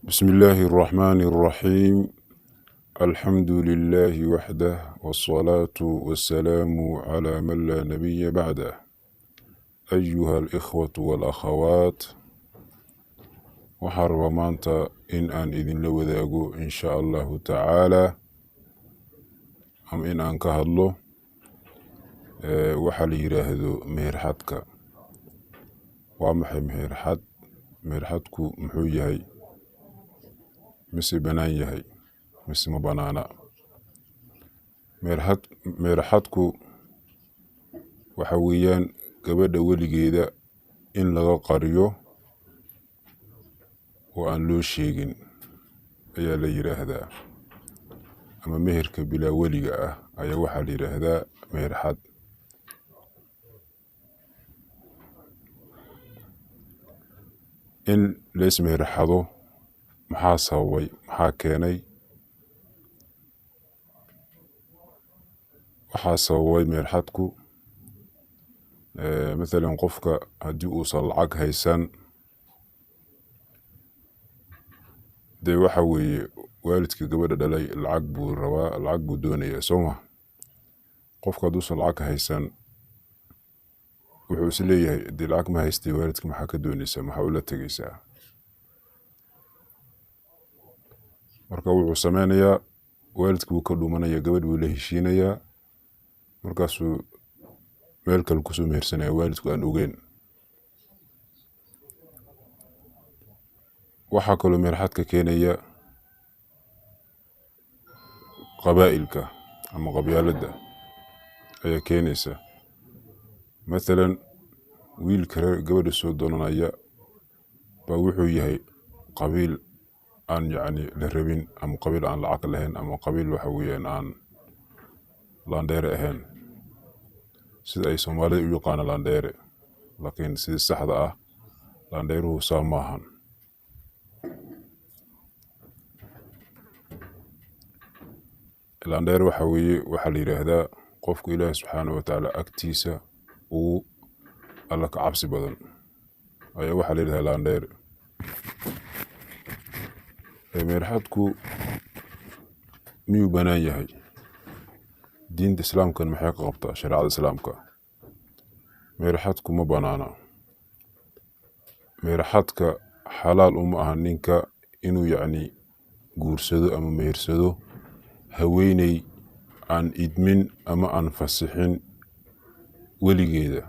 بسم الله الرحمن الرحيم. الحمد لله وحده والصلاة والسلام على من لا نبي بعده. أيها الإخوة والأخوات، وحرب مانتا إن إذن لوذاقو إن شاء الله تعالى أم إن كهالله وحالي راهدو مهرحدك ومحي مهرحدكو محويهي mise banaan yahay mise ma banaana. meerxadku waxa weeyaan gabadha weligeeda in laga qariyo oo aan loo sheegin ayaa la yiraahdaa, ama meherka bilaa weliga ah ayaa waxaa la yiraahdaa meherxad. In lees meherxado maxaa sababay, maxaa keenay? waxaa sababay meherxadku mathalan qofka haddii uusan lacag haysan, dee waxa weeye waalidka gabadha dhalay lacag buu rabaa, lacag buu doonayaa, soo ma? qofka hadduusan lacag haysan wuxuu is leeyahay dee lacag ma haystay, waalidka maxaa ka doonaysaa, maxaa ula tegaysaa? marka wuxuu sameynayaa, waalidka wuu ka dhumanaya, gabadh buu la heshiinayaa, markaasuu meel kale kusoo mehersanaya waalidku aan ogeyn. waxaa kaloo meherxadka keenaya qabaa'ilka ama qabyaaladda ayaa keenaysa. mathalan wiilka gabadha soo doonanaya baa wuxuu yahay qabiil aan la rabin, ama qabiil aan lacag lahayn, ama qabiil waxa weeyaan aan laandheere ahayn, sida ay Soomaalida u yaqaana laandheere, laakiin sida saxda ah laandheeruhu saa maahan. laandheere waxa weeye waxaa la yiraahdaa qofku Ilaahay subxaanahu wa tacaala agtiisa uu alla ka cabsi badan ayaa waxaa la yiraahdaa laandheere. meherxadku miyuu banaan yahay? diinta islaamkan maxay ka qabtaa? shareecada islaamka meherxadku ma banaana. meherxadka xalaal uma aha ninka inuu guursado ama mehersado haweeney aan idmin ama aan fasixin weligeeda.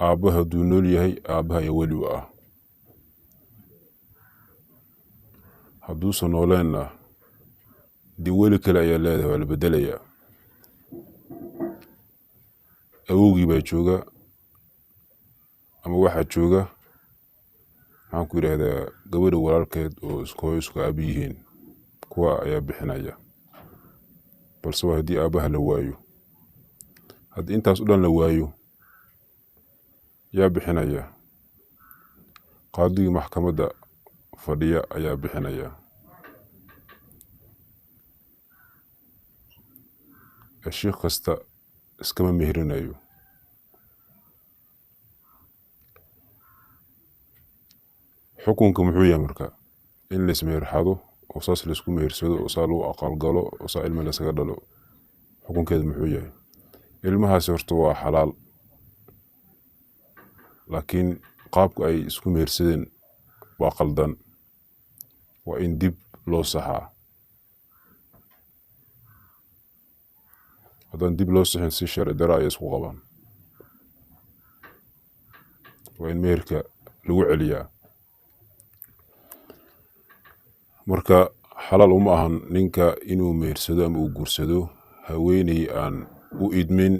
aabbaha hadduu nool yahay, aabbaha ayaa weli u ah. hadduusan nooleenna dee weli kale ayaa leedahay, waa la bedelayaa. awowgii baa jooga, ama waxaa jooga maxaan ku yidhaahdaa gabadha walaalkeed oo isku hooyo isku aabi yihiin, kuwa ayaa bixinaya. balse waa haddii aabbaha la waayo. haddii intaas u dhan la waayo, yaa bixinaya? qaadigii maxkamadda fadhiya ayaa bixinaya. sheekh kasta iskama meherinayo. xukunka muxuu yahay marka? in lais meherxado oo saas laisku mehersado oo saa lagu aqalgalo oo saa ilma lasaga dhalo, xukunkeeda muxuu yahay? ilmahaasi horta waa xalaal, laakiin qaabka ay isku mehersadeen waa qaldan. waa in dib loo saxaa. haddaan dib loo saxin si sharci dara ay isku qabaan. waa in meherka lagu celiyaa. marka xalaal uma ahan ninka inuu mehersado ama uu guursado haweeney aan u idmin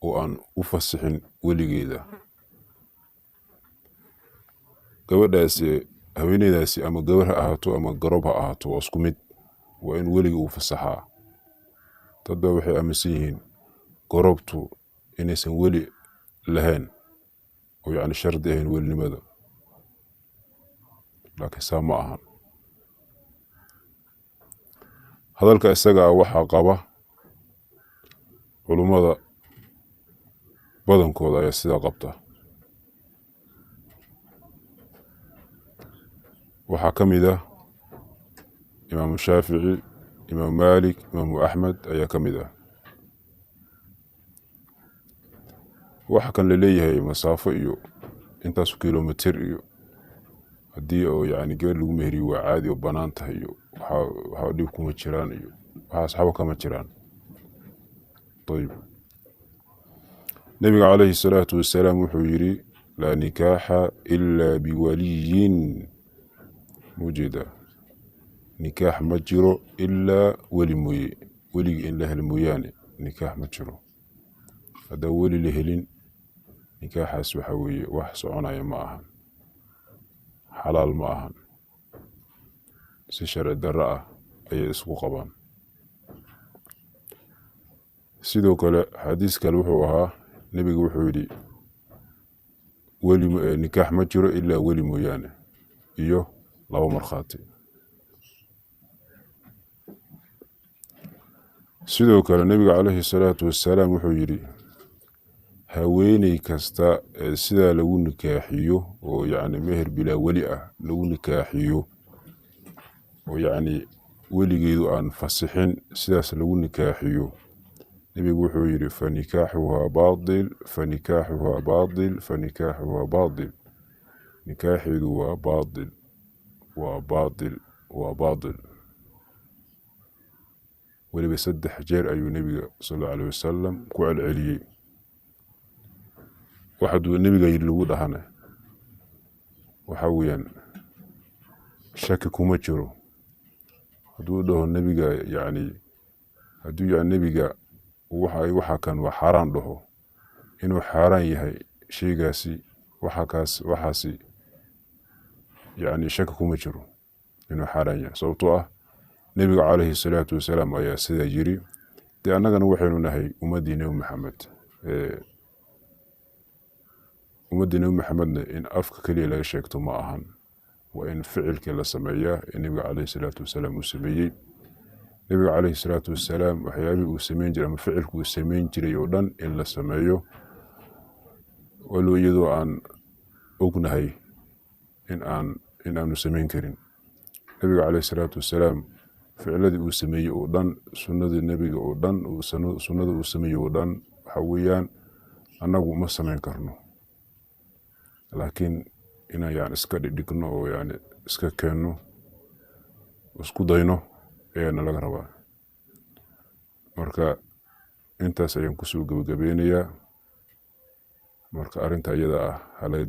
oo aan u fasixin weligeeda. gabadhaasi, haweeneydaasi ama gabar ha ahaato ama garob ha ahaato, waa isku mid. waa in weliga uu fasaxaa. dad baa waxay aaminsan yihiin gorobtu inaysan weli lahayn oo shardi ahayn welinimada, laakiin saa ma ahan. hadalka isaga ah waxaa qaba culummada badankooda ayaa sidaa qabta. waxaa ka mid ah imaamu shaafici, imaamu maalik, imaamu axmed ayaa ka mid ah. waxa kan la leeyahay masaafo iyo intaasu kilomitir iyo haddii oo yani gabadh lagu meheriyo waa caadi oo bannaan tahay iyo waxaa dhib kuma jiraan iyo waxaas xabo kama jiraan. ayib nabiga calayhi salaatu wasalaam wuxuu yidhi laa nikaaxa ilaa biwaliyin, mujeeda nikaax ma jiro ilaa weli mooye, weliga in la helo mooyaane nikaax ma jiro. haddaan weli la helin nikaaxaas waxa weeye wax soconaya ma ahan, xalaal ma ahan, si sharci darro ah ayay isku qabaan. sidoo kale xadiis kale wuxuu ahaa nebiga wuxuu yidhi nikaax ma jiro ilaa weli mooyaane iyo 2 markhaati. sidoo kale nebiga calayhi salaatu wasalaam wuxuu yidhi haweeney kasta ee sidaa lagu nikaaxiyo oo yacni meher bilaa weli ah lagu nikaaxiyo oo yacni weligeedu aan fasixin sidaas lagu nikaaxiyo, nebigu wuxuu yidhi fanikaaxuhaa baatil, fanikaaxuhaa baatil, fanikaaxuhaa baatil, nikaaxeedu waa baatil, waa baatil, waa baatil. weliba 3 jeer ayuu nebiga sallallahu alayhi wasallam ku celceliyey. waxaduu nebiga yidhi lagu dhahane waxa weeyaan shaki kuma jiro. hadduu dhaho nebiga yacni hadduu yani nebiga waxa kan waa xaaraan dhaho inuu xaaraan yahay shaygaasi waxaasi yani shaki kuma jiro inuu xaaraan yahay, sababtoo ah nebiga calayhi salaatu wasalaam ayaa sidaa yiri. dee annagana waxaynu nahay ummaddii nebi maxamed. ummaddii nebi maxamedna in afka keliya laga sheegto ma ahan, waa in ficilkii la sameeyaa ee nebiga calayhi salaatu wasalaam uu sameeyey. nebiga calayhi salaatu wasalaam waxyaabihii uu sameyn jiray ama ficilku uu sameyn jiray oo dhan in la sameeyo, walow iyadoo aan ognahay in aanu sameyn karin. nebiga calayhi salaatu wasalaam ficilladii uu sameeyey oo dhan, sunnadii nebiga oo dhan, sunnada uu sameeyey oo dhan waxa weeyaan annagu ma sameyn karno, laakiin inaan yani iska dhigno oo yani iska keenno isku dayno ayaana laga rabaa. marka intaas ayaan kusoo gabagabeynayaa. marka arrinta iyada ah halaga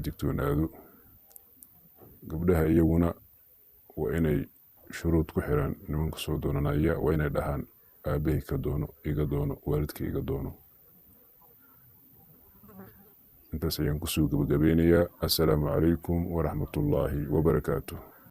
digtoonaado. gabdhaha iyaguna waa inay shuruud ku xiraan nimanka soo doonanaya, waa inay dhahaan aabbahay ka doono, iga doono, waalidka iga doono. intaas ayaan kusoo gabagabeynayaa. assalaamu calaykum waraxmatullaahi wabarakaatuh.